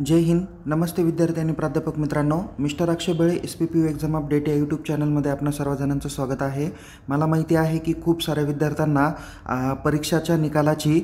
जय हिंद. नमस्ते विद्यार्थी आणि प्राध्यापक मित्रांनो. मिस्टर अक्षय बळे SPPU एक्झाम अपडेट या यूट्यूब चॅनलमध्ये आपणा सर्वजणांचं स्वागत आहे. मला माहिती आहे की खूप साऱ्या विद्यार्थ्यांना परीक्षाच्या निकालाची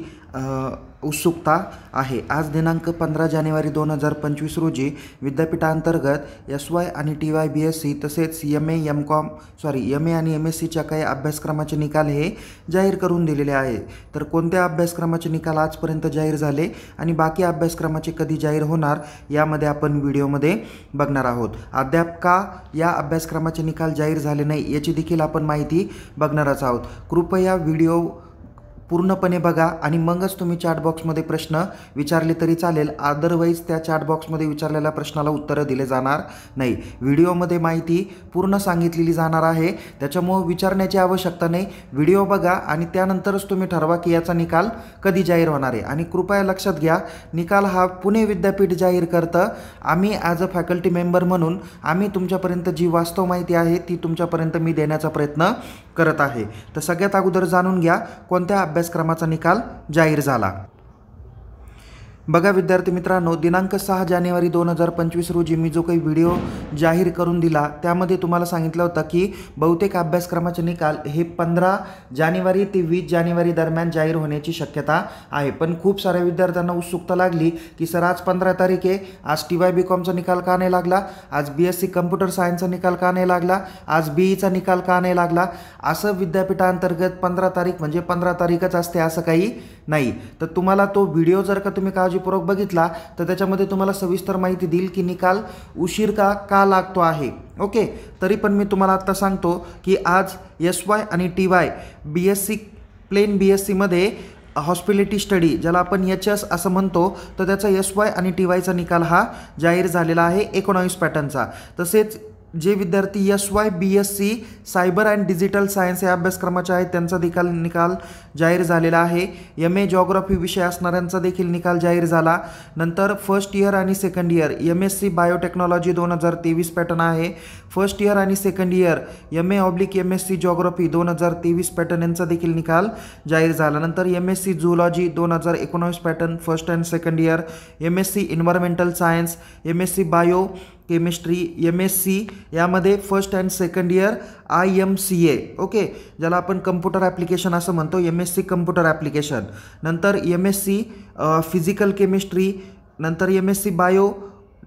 उत्सुकता आहे. आज दिनांक 15 जानेवारी 2025 रोजी विद्यापीठांतर्गत SY आणि TY BSc तसेच MA आणि MScच्या काही अभ्यासक्रमाचे निकाल हे जाहीर करून दिलेले आहे. तर कोणत्या अभ्यासक्रमाचे निकाल आजपर्यंत जाहीर झाले आणि बाकी अभ्यासक्रमाचे कधी जाहीर होणार यामध्ये आपण व्हिडिओमध्ये बघणार आहोत. अद्याप का या अभ्यासक्रमाचे निकाल जाहीर झाले नाही याची देखील आपण माहिती बघणारच आहोत. कृपया व्हिडिओ पूर्णपणे बघा आणि मगच तुम्ही चॅट बॉक्समध्ये प्रश्न विचारले तरी चालेल. अदरवाईज त्या चॅट बॉक्समध्ये विचारलेल्या प्रश्नाला उत्तरं दिले जाणार नाही. व्हिडिओमध्ये माहिती पूर्ण सांगितलेली जाणार आहे, त्याच्यामुळे विचारण्याची आवश्यकता नाही. व्हिडिओ बघा आणि त्यानंतरच तुम्ही ठरवा की याचा निकाल कधी जाहीर होणार आहे. आणि कृपया लक्षात घ्या, निकाल हा पुणे विद्यापीठ जाहीर करतं. आम्ही ॲज अ फॅकल्टी मेंबर म्हणून आम्ही तुमच्यापर्यंत जी वास्तव माहिती आहे ती तुमच्यापर्यंत मी देण्याचा प्रयत्न करत आहे. तर सगळ्यात अगोदर जाणून घ्या कोणत्या अभ्यासक्रमाचा निकाल जाहीर झाला. बघा विद्यार्थी मित्रांनो, दिनांक 6 जानेवारी 2025 रोजी मी जो काही व्हिडिओ जाहीर करून दिला त्यामध्ये तुम्हाला सांगितलं होतं की बहुतेक अभ्यासक्रमाचे निकाल हे 15 जानेवारी ते 20 जानेवारी दरम्यान जाहीर होण्याची शक्यता आहे. पण खूप साऱ्या विद्यार्थ्यांना उत्सुकता लागली की सर आज 15 तारीख आहे, आज TY BComचा निकाल का नाही लागला, आज BSc कम्प्युटर सायन्सचा निकाल का नाही लागला, आज BEचा निकाल का नाही लागला. असं विद्यापीठांतर्गत 15 तारीख म्हणजे 15 तारीखच असते असं काही नाही. तर तुम्हाला तो व्हिडिओ जर का तुम्ही काळजीपूर्वक बघितला तर त्याच्यामध्ये तुम्हाला सविस्तर माहिती देईल की निकाल उशीर का लागतो आहे. ओके, तरी पण मी तुम्हाला आता सांगतो की आज SY आणि TY BSc प्लेन BScमध्ये हॉस्पिटॅलिटी स्टडी ज्याला आपण HS असं म्हणतो, तर त्याचा SY आणि TYचा निकाल हा जाहीर झालेला आहे 19 पॅटर्नचा. तसेच जे विद्यार्थी SY BSc cyber and digital science या अभ्यासक्रमाचे आहेत त्यांचा देखील निकाल जाहीर झालेला आहे. MA जॉग्राफी विषय असणाऱ्यांचा देखील निकाल जाहीर झाला. नंतर फर्स्ट इयर आणि second year MSc biotechnology 2023 pattern आहे. फर्स्ट इयर आणि second year MA/MSc geography 2023 pattern यांचा देखील निकाल जाहीर झाला. नंतर MSc zoology 2019 pattern first and second year, MSc environmental science, MSc bio chemistry, MSc यामध्ये first and second year IMCA, okay, ज्याला आपण कम्प्युटर ॲप्लिकेशन असं म्हणतो, MSc कम्प्युटर ॲप्लिकेशन. नंतर MSc फिजिकल केमिस्ट्री, नंतर MSc बायो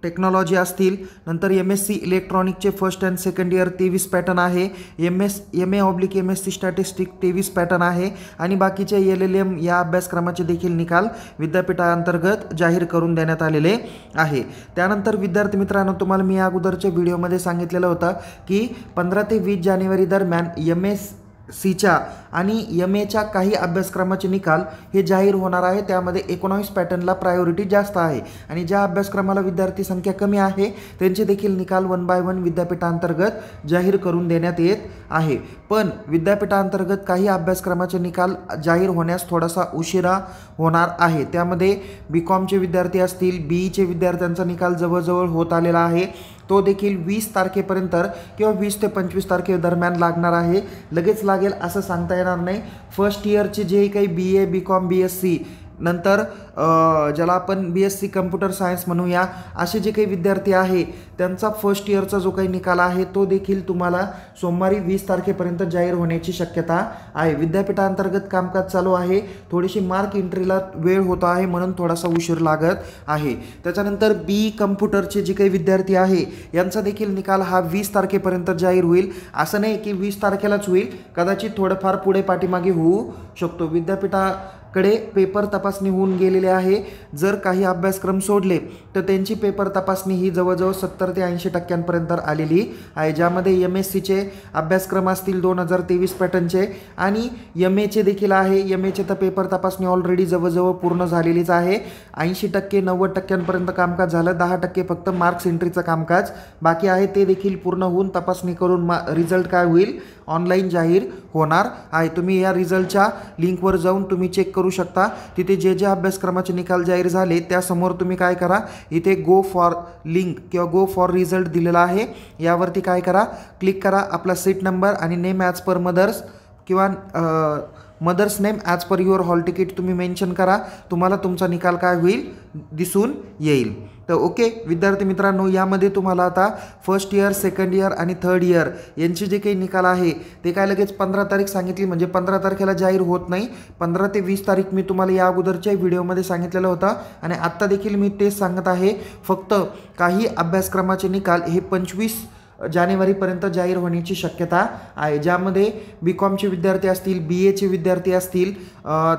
टेक्नॉलॉजी असतील. नंतर MSc इलेक्ट्रॉनिकचे first and second year 23 pattern आहे. MA/MSc स्टॅटिस्टिक 23 पॅटर्न आहे. आणि बाकीचे LLM या अभ्यासक्रमाचे देखील निकाल विद्यापीठांतर्गत जाहीर करून देण्यात आलेले आहे. त्यानंतर विद्यार्थी मित्रांनो, तुम्हाला मी अगोदरच्या व्हिडिओमध्ये सांगितलेलं होतं की 15 ते 20 जानेवारी दरम्यान MScच्या आणि MAच्या काही अभ्यासक्रमाचे निकाल हे जाहीर होणार आहे. त्यामध्ये 19 पॅटर्नला प्रायोरिटी जास्त आहे आणि ज्या अभ्यासक्रमाला विद्यार्थी संख्या कमी आहे त्यांचे देखील निकाल 1 बाय 1 विद्यापीठांतर्गत जाहीर करून देण्यात येत आहे. पण विद्यापीठांतर्गत काही अभ्यासक्रमाचे निकाल जाहीर होण्यास थोडासा उशिरा होणार आहे. त्यामध्ये BComचे विद्यार्थी असतील, BEचे विद्यार्थ्यांचा निकाल जवळजवळ होत आलेला आहे. तो देखील 20 तारखेपर्यंत किंवा 20 ते 25 तारखेदरम्यान लागणार आहे. लगेच लागेल असं सांगता येणार नाही. फर्स्ट इयरचे जे काही BA BCom BSc नंतर ज्याला आपण BSc कम्प्युटर सायन्स म्हणूया असे जे काही विद्यार्थी आहे त्यांचा फर्स्ट इयरचा जो काही निकाल आहे तो देखील तुम्हाला सोमवारी 20 तारखेपर्यंत जाहीर होण्याची शक्यता आहे. विद्यापीठांतर्गत कामकाज चालू आहे, थोडीशी मार्क एंट्रीला वेळ होत आहे म्हणून थोडासा उशीर लागत आहे. त्याच्यानंतर BE कम्प्युटरचे जे काही विद्यार्थी आहे यांचा देखील निकाल हा 20 तारखेपर्यंत जाहीर होईल. असं नाही की 20 तारखेलाच होईल, कदाचित थोडंफार पुढे पाठीमागे होऊ शकतो. विद्यापीठाकडे पेपर तपासणी होऊन गेलेली आहे. जर काही अभ्यासक्रम सोडले तर त्यांची पेपर तपासणी ही जवळजवळ 70 ते 80% आलेली आहे. ज्यामध्ये MScचे अभ्यासक्रम असतील 2023 पॅटर्नचे आणि MAचे देखील आहे. MAचे तर पेपर तपासणी ऑलरेडी जवळजवळ पूर्ण झालेलीच आहे. 80% 90% कामकाज झालं, 10% फक्त मार्क्स एंट्रीचं कामकाज बाकी आहे. ते देखील पूर्ण होऊन तपासणी करून रिझल्ट काय होईल ऑनलाईन जाहीर होणार आहे. तुम्ही या रिझल्टच्या लिंकवर जाऊन तुम्ही चेक करू शकता. तिथे जे अभ्यासक्रमाचे निकाल जाहीर झाले त्यासमोर तुम्ही काय करा, इथे गो फॉर लिंक किंवा गो फॉर रिझल्ट दिलेला आहे, यावरती काय करा, क्लिक करा. आपला सीट नंबर आणि नेम ॲज पर मदर्स किंवा mother's name as per your hall ticket तुम्ही मेन्शन करा, तुम्हाला तुमचा निकाल काय होईल दिसून येईल. तर ओके विद्यार्थी मित्रांनो, यामध्ये तुम्हाला आता फर्स्ट इयर, सेकंड इयर आणि थर्ड इयर यांचे जे काही निकाल आहे ते काय लगेच 15 तारीख सांगितली, म्हणजे 15 तारखेला जाहीर होत नाही. 15 ते 20 तारीख मी तुम्हाला या अगोदरच्या व्हिडिओमध्ये सांगितलेलं होतं आणि आत्ता देखील मी तेच सांगत आहे. फक्त काही अभ्यासक्रमाचे निकाल हे 25 जानेवारीपर्यंत जाहीर होण्याची शक्यता आहे, ज्यामध्ये BCOMचे विद्यार्थी असतील, BAचे विद्यार्थी असतील,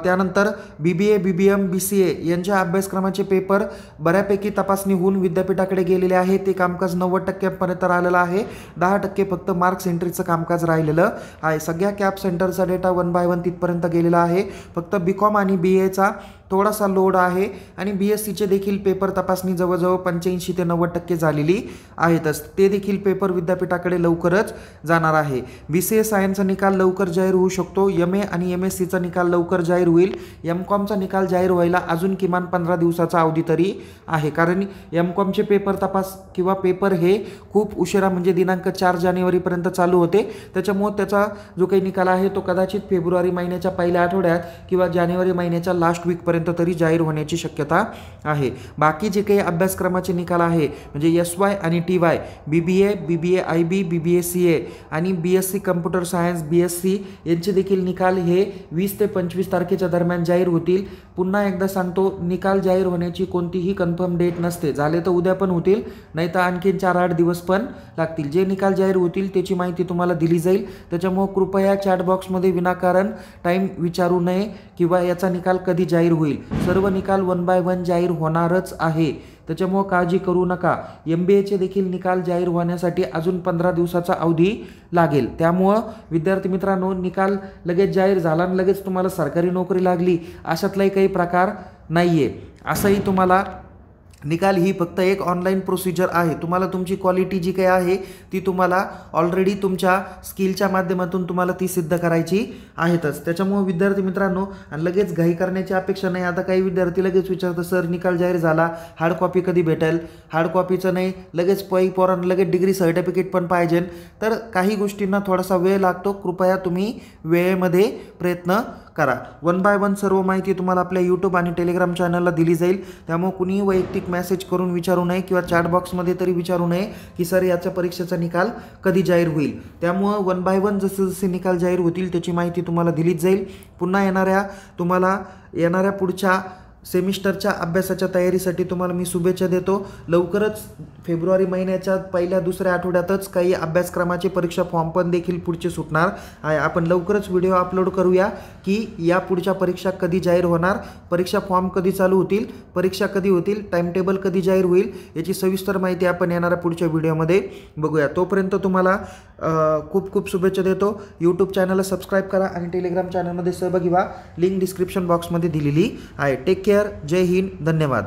त्यानंतर BBA, BBM, BCA यांच्या अभ्यासक्रमाचे पेपर बऱ्यापैकी तपासणी होऊन विद्यापीठाकडे गेलेले आहे. ते कामकाज 90% आलेलं आहे. 10% फक्त मार्क्स एंट्रीचं कामकाज राहिलेलं आहे. सगळ्या कॅप सेंटरचा डेटा 1 बाय 1 तिथपर्यंत गेलेला आहे. फक्त BCOM आणि BAचा थोडासा लोड आहे आणि BSCचे देखील पेपर तपासणी जवळजवळ 85 ते 90% झालेली आहेतच. ते देखील पेपर विद्यापीठाकडे लवकरच जाणार आहे. BCA सायन्सचा निकाल लवकर जाहीर होऊ शकतो. MA आणि MSCचा निकाल लवकर जाहीर होईल. MCOMचा निकाल जाहीर व्हायला अजून किमान 15 दिवसाचा अवधी तरी आहे, कारण MCOMचे पेपर तपास किंवा पेपर हे खूप उशिरा म्हणजे दिनांक 4 जानेवारीपर्यंत चालू होते. त्याच्यामुळे त्याचा जो काही निकाल आहे तो कदाचित फेब्रुवारी महिन्याच्या पहिल्या आठवड्यात किंवा जानेवारी महिन्याच्या लास्ट वीकपर्यंत तरी जाहीर होण्याची शक्यता आहे. बाकी जे काही अभ्यासक्रमाचे निकाल आहे म्हणजे SY आणि TY, BBA, BBA IB, BBA CA आणि BSc कम्प्युटर सायन्स, BSc यांचे देखील निकाल हे 20 ते 25 तारखेच्या दरम्यान जाहीर होतील. पुन्हा एकदा सांगतो, निकाल जाहीर होण्याची कोणतीही कन्फर्म डेट नसते. झाले तर उद्या पण होतील, नाही तर आणखीन 4-8 दिवस पण लागतील. जे निकाल जाहीर होतील त्याची माहिती तुम्हाला दिली जाईल. त्याच्यामुळे कृपया चॅट बॉक्समध्ये विनाकारण टाईम विचारू नये किंवा याचा निकाल कधी जाहीर होईल. सर्व निकाल 1 बाय 1 जाहीर होणारच आहे, त्याच्यामुळे काळजी करू नका. MBAचे देखील निकाल जाहीर होण्यासाठी अजून 15 दिवसाचा अवधी लागेल. त्यामुळं विद्यार्थी मित्रांनो, निकाल लगेच जाहीर झाला आणि लगेच तुम्हाला सरकारी नोकरी लागली अशातलाही काही प्रकार नाही आहे. असंही तुम्हाला निकाल ही फक्त एक ऑनलाईन प्रोसिजर आहे. तुम्हाला तुमची क्वालिटी जी काही आहे ती तुम्हाला ऑलरेडी तुमच्या स्किलच्या माध्यमातून तुम्हाला ती सिद्ध करायची आहेतच. त्याच्यामुळे विद्यार्थी मित्रांनो, आणि लगेच घाई करण्याची अपेक्षा नाही. आता काही विद्यार्थी लगेच विचारतात, सर निकाल जाहीर झाला, हार्ड कॉपी कधी भेटेल? हार्ड कॉपीचं नाही, लगेच पोरांना लगेच डिग्री सर्टिफिकेट पण पाहिजे. तर काही गोष्टींना थोडासा वेळ लागतो. कृपया तुम्ही वेळेमध्ये प्रयत्न करा. 1 बाय 1 सर्व माहिती तुम्हाला आपल्या YouTube आणि टेलिग्राम चॅनलला दिली जाईल. त्यामुळे कुणीही वैयक्तिक मेसेज करून विचारू नये किंवा चॅट बॉक्समध्ये तरी विचारू नये की सर याच्या परीक्षेचा निकाल कधी जाहीर होईल. त्यामुळं 1 बाय 1 जसे जसे निकाल जाहीर होतील त्याची माहिती तुम्हाला दिलीच जाईल. पुन्हा तुम्हाला येणाऱ्या पुढच्या सेमिस्टरच्या अभ्यासाच्या तयारीसाठी तुम्हाला मी शुभेच्छा देतो. लवकरच फेब्रुवारी महिन्याच्या पहिल्या दुसऱ्या आठवड्यातच काही अभ्यासक्रमाचे परीक्षा फॉर्म पण देखील पुढचे सुटणार आहे. आपण लवकरच व्हिडिओ अपलोड करूया की या पुढच्या परीक्षा कधी जाहीर होणार, परीक्षा फॉर्म कधी चालू होतील, परीक्षा कधी होतील, टाइम टेबल कधी जाहीर होईल याची सविस्तर माहिती आपण येणाऱ्या पुढच्या व्हिडिओमध्ये बघूया. तोपर्यंत तुम्हाला खूप खूप शुभेच्छा देतो. YouTube चॅनलला सबस्क्राईब करा आणि टेलिग्राम चॅनलमध्ये सहभागी व्हा. लिंक डिस्क्रिप्शन बॉक्समध्ये दिलेली आहे. Take care. जय हिंद. धन्यवाद.